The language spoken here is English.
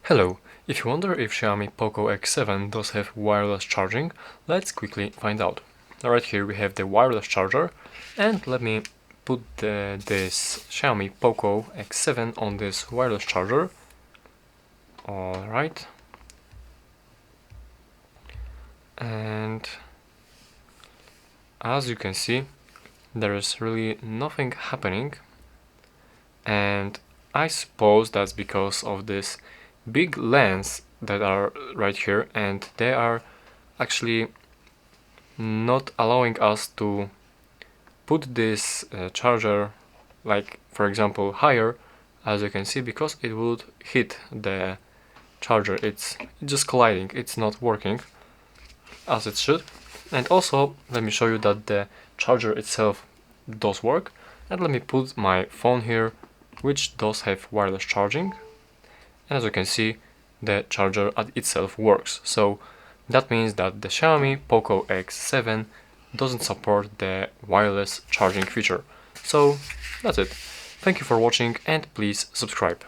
Hello, if you wonder if Xiaomi Poco X7 does have wireless charging, let's quickly find out. Right here we have the wireless charger, and let me put this Xiaomi Poco X7 on this wireless charger. Alright. And as you can see, there is really nothing happening, and I suppose that's because of this big lens that are right here, and they are actually not allowing us to put this charger, like for example higher, as you can see, because it would hit the charger. It's just colliding, it's not working as it should. And also let me show you that the charger itself does work, and let me put my phone here, which does have wireless charging, and as you can see, the charger itself works. So that means that the Xiaomi Poco X7 doesn't support the wireless charging feature. So that's it. Thank you for watching, and please subscribe.